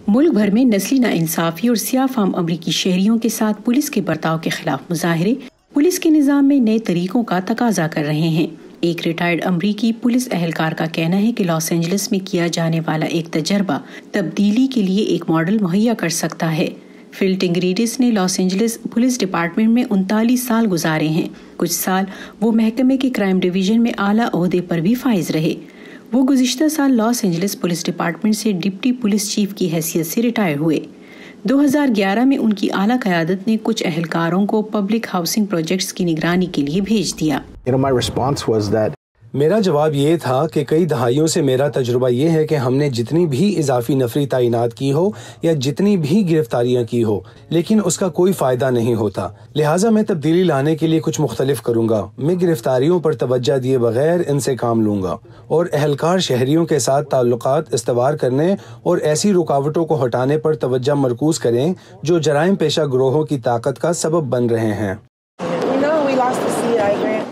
ملک بھر میں نسلی ناانصافی اور سیاہ فام امریکی شہریوں کے ساتھ پولیس کے برتاؤ کے خلاف مظاہرے پولیس کے نظام میں نئے طریقوں کا تقاضا کر رہے ہیں۔ ایک ریٹائرڈ امریکی پولیس اہلکار کا کہنا ہے کہ لاس اینجلس میں کیا جانے والا ایک تجربہ تبدیلی کے لیے ایک ماڈل مہیا کر سکتا ہے۔ فل ٹنگریڈس نے لاس اینجلس پولیس ڈپارٹمنٹ میں 39 سال گزارے ہیں۔ کچھ سال وہ محکمے کے کرائم ڈویژن میں اعلیٰ عہدے پر بھی فائز رہے۔ وہ گزشتہ سال لاس اینجلس پولیس ڈپارٹمنٹ سے ڈپٹی پولیس چیف کی حیثیت سے ریٹائر ہوئے۔ 2011 میں ان کی اعلیٰ قیادت نے کچھ اہلکاروں کو پبلک ہاؤسنگ پروجیکٹس کی نگرانی کے لیے بھیج دیا۔ میرا جواب یہ تھا کہ کئی دہائیوں سے میرا تجربہ یہ ہے کہ ہم نے جتنی بھی اضافی نفری تعینات کی ہو یا جتنی بھی گرفتاریاں کی ہو لیکن اس کا کوئی فائدہ نہیں ہوتا، لہٰذا میں تبدیلی لانے کے لیے کچھ مختلف کروں گا۔ میں گرفتاریوں پر توجہ دیے بغیر ان سے کام لوں گا اور اہلکار شہریوں کے ساتھ تعلقات استوار کرنے اور ایسی رکاوٹوں کو ہٹانے پر توجہ مرکوز کریں جو جرائم پیشہ گروہوں کی طاقت کا سبب بن رہے ہیں۔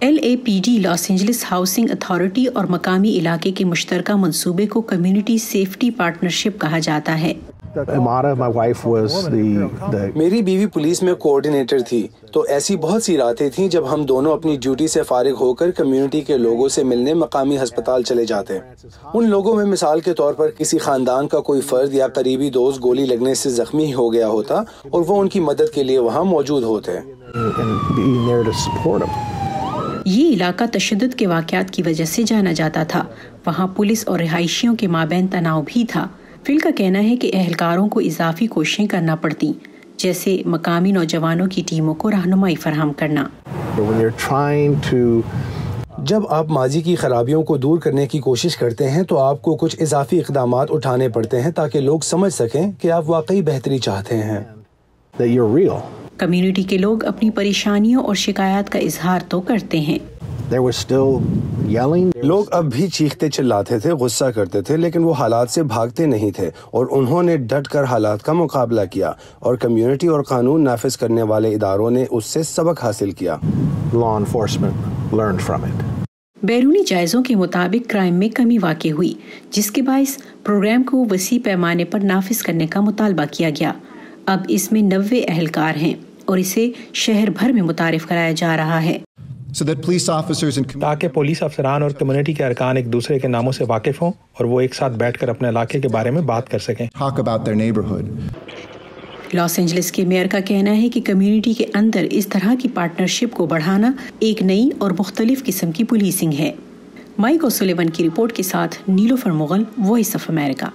LAPD Los Angeles housing authority اور مقامی علاقے کے مشترکہ منصوبے کو کمیونٹی سیفٹی پارٹنرشپ کہا جاتا ہے۔ میری بیوی پولیس میں کوآرڈینیٹر تھی، تو ایسی بہت سی راتیں تھیں جب ہم دونوں اپنی ڈیوٹی سے فارغ ہو کر کمیونٹی کے لوگوں سے ملنے مقامی ہسپتال چلے جاتے۔ ان لوگوں میں مثال کے طور پر کسی خاندان کا کوئی فرد یا قریبی دوست گولی لگنے سے زخمی ہو گیا ہوتا اور وہ ان کی مدد کے لیے وہاں موجود ہوتے۔ یہ علاقہ تشدد کے واقعات کی وجہ سے جانا جاتا تھا۔ وہاں پولیس اور رہائشیوں کے مابین تناؤ بھی تھا۔ فل کا کہنا ہے کہ اہلکاروں کو اضافی کوششیں کرنا پڑتی، جیسے مقامی نوجوانوں کی ٹیموں کو رہنمائی فراہم کرنا۔ جب آپ ماضی کی خرابیوں کو دور کرنے کی کوشش کرتے ہیں تو آپ کو کچھ اضافی اقدامات اٹھانے پڑتے ہیں تاکہ لوگ سمجھ سکیں کہ آپ واقعی بہتری چاہتے ہیں۔ کمیونٹی کے لوگ اپنی پریشانیوں اور شکایات کا اظہار تو کرتے ہیں۔ لوگ اب بھی چیختے چلاتے تھے، غصہ کرتے تھے، لیکن وہ حالات سے بھاگتے نہیں تھے اور انہوں نے ڈٹ کر حالات کا مقابلہ کیا اور کمیونٹی اور قانون نافذ کرنے والے اداروں نے اس سے سبق حاصل کیا۔ بیرونی جائزوں کے مطابق کرائم میں کمی واقع ہوئی، جس کے باعث پروگرام کو وسیع پیمانے پر نافذ کرنے کا مطالبہ کیا گیا۔ اب اس میں 90 اہلکار ہیں اور اسے شہر بھر میں متعارف کرایا جا رہا ہے۔ تاکہ پولیس افسران اور کمیونٹی کے ارکان ایک دوسرے کے ناموں سے واقف ہوں اور وہ ایک ساتھ بیٹھ کر اپنے علاقے کے بارے میں بات کر سکیں۔ لاس اینجلس کے میئر کا کہنا ہے کہ کمیونٹی کے اندر اس طرح کی پارٹنرشپ کو بڑھانا ایک نئی اور مختلف قسم کی پولیسنگ ہے۔ مائک اوسولیون کی رپورٹ کے ساتھ نیلوفر مغل، وائس آف امریکہ۔